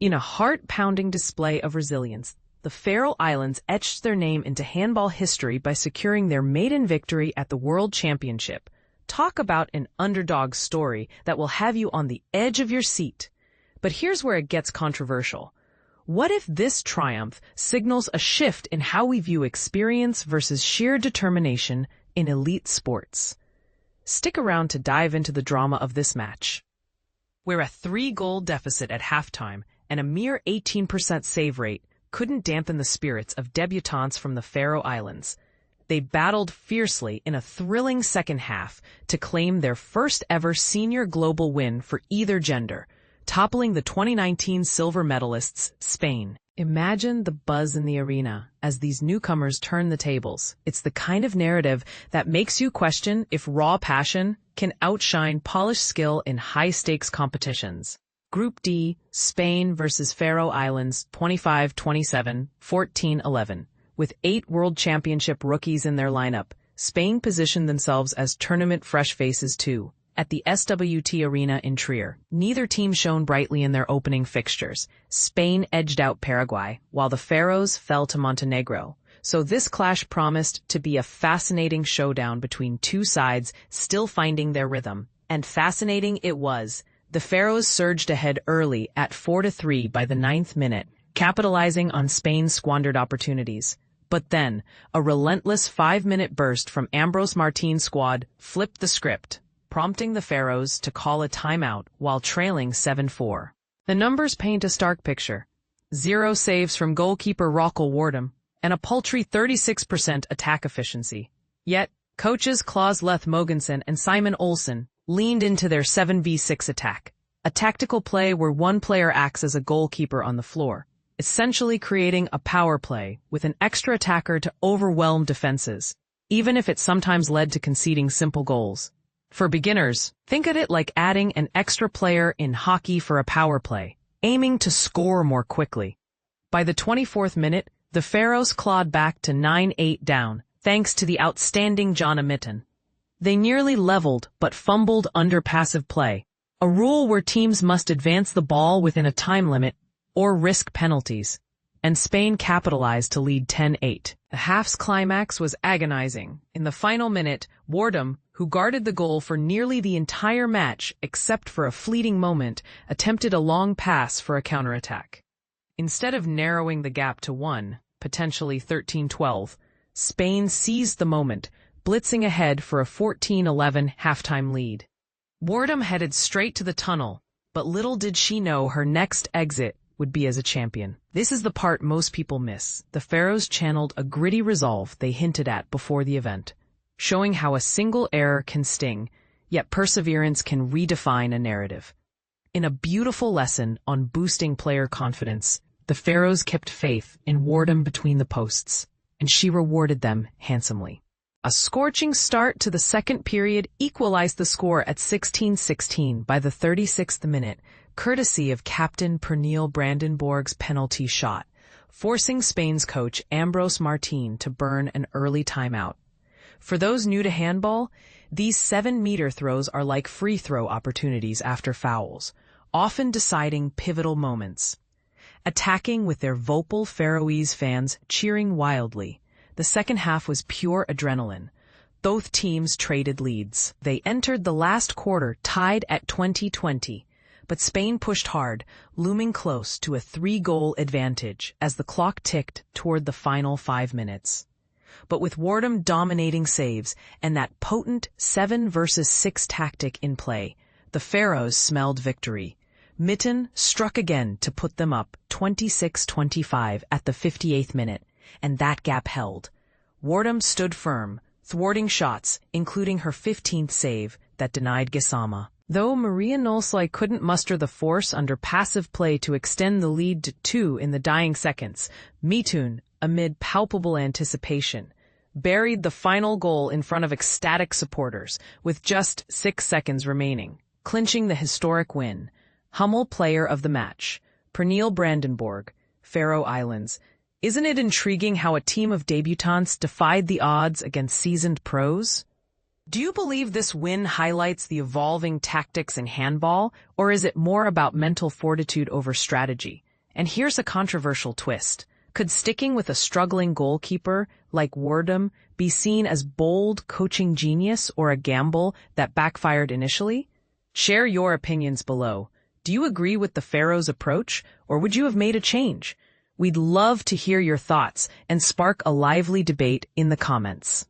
In a heart-pounding display of resilience, the Faroe Islands etched their name into handball history by securing their maiden victory at the World Championship. Talk about an underdog story that will have you on the edge of your seat. But here's where it gets controversial. What if this triumph signals a shift in how we view experience versus sheer determination in elite sports? Stick around to dive into the drama of this match. We're a 3-goal deficit at halftime, and a mere 18% save rate couldn't dampen the spirits of debutantes from the Faroe Islands. They battled fiercely in a thrilling second half to claim their first-ever senior global win for either gender, toppling the 2019 silver medalists, Spain. Imagine the buzz in the arena as these newcomers turn the tables. It's the kind of narrative that makes you question if raw passion can outshine polished skill in high-stakes competitions. Group D, Spain versus Faroe Islands, 25-27, 14-11. With 8 World Championship rookies in their lineup, Spain positioned themselves as tournament fresh faces too. At the SWT Arena in Trier, neither team shone brightly in their opening fixtures. Spain edged out Paraguay, while the Faroes fell to Montenegro. So this clash promised to be a fascinating showdown between two sides still finding their rhythm. And fascinating it was. The Faroes surged ahead early at 4-3 by the 9th minute, capitalizing on Spain's squandered opportunities. But then, a relentless 5-minute burst from Ambros Martin's squad flipped the script, prompting the Faroes to call a timeout while trailing 7-4. The numbers paint a stark picture. 0 saves from goalkeeper Rakul Wardum, and a paltry 36% attack efficiency. Yet, coaches Klaus Leth Mogensen and Simon Olsen leaned into their 7v6 attack, a tactical play where one player acts as a goalkeeper on the floor, essentially creating a power play with an extra attacker to overwhelm defenses, even if it sometimes led to conceding simple goals. For beginners, think of it like adding an extra player in hockey for a power play, aiming to score more quickly. By the 24th minute, the Faroes clawed back to 9-8 down, thanks to the outstanding Jana Mittun. They nearly leveled but fumbled under passive play, a rule where teams must advance the ball within a time limit or risk penalties, and Spain capitalized to lead 10-8. The half's climax was agonizing. In the final minute, Wardum, who guarded the goal for nearly the entire match except for a fleeting moment, attempted a long pass for a counterattack. Instead of narrowing the gap to 1, potentially 13-12, Spain seized the moment, blitzing ahead for a 14-11 halftime lead. Wardum headed straight to the tunnel, but little did she know her next exit would be as a champion. This is the part most people miss. The Faroes channeled a gritty resolve they hinted at before the event, showing how a single error can sting, yet perseverance can redefine a narrative. In a beautiful lesson on boosting player confidence, the Faroes kept faith in Wardum between the posts, and she rewarded them handsomely. A scorching start to the second period equalized the score at 16-16 by the 36th minute, courtesy of captain Pernille Brandenborg's penalty shot, forcing Spain's coach Ambros Martin to burn an early timeout. For those new to handball, these 7-meter throws are like free throw opportunities after fouls, often deciding pivotal moments. Attacking with their vocal Faroese fans cheering wildly, the second half was pure adrenaline. Both teams traded leads. They entered the last quarter tied at 20-20, but Spain pushed hard, looming close to a 3-goal advantage as the clock ticked toward the final 5 minutes. But with Wardum dominating saves and that potent 7 versus 6 tactic in play, the Faroes smelled victory. Mittun struck again to put them up 26-25 at the 58th minute, and that gap held. Wardum stood firm, thwarting shots, including her 15th save that denied Gisama. Though Maria Nolsøy couldn't muster the force under passive play to extend the lead to 2 in the dying seconds, Mittun, amid palpable anticipation, buried the final goal in front of ecstatic supporters with just 6 seconds remaining, clinching the historic win. Hummel player of the match, Pernille Brandenborg, Faroe Islands. Isn't it intriguing how a team of debutantes defied the odds against seasoned pros? Do you believe this win highlights the evolving tactics in handball, or is it more about mental fortitude over strategy? And here's a controversial twist. Could sticking with a struggling goalkeeper like Wardum be seen as bold coaching genius or a gamble that backfired initially? Share your opinions below. Do you agree with the Faroes approach, or would you have made a change? We'd love to hear your thoughts and spark a lively debate in the comments.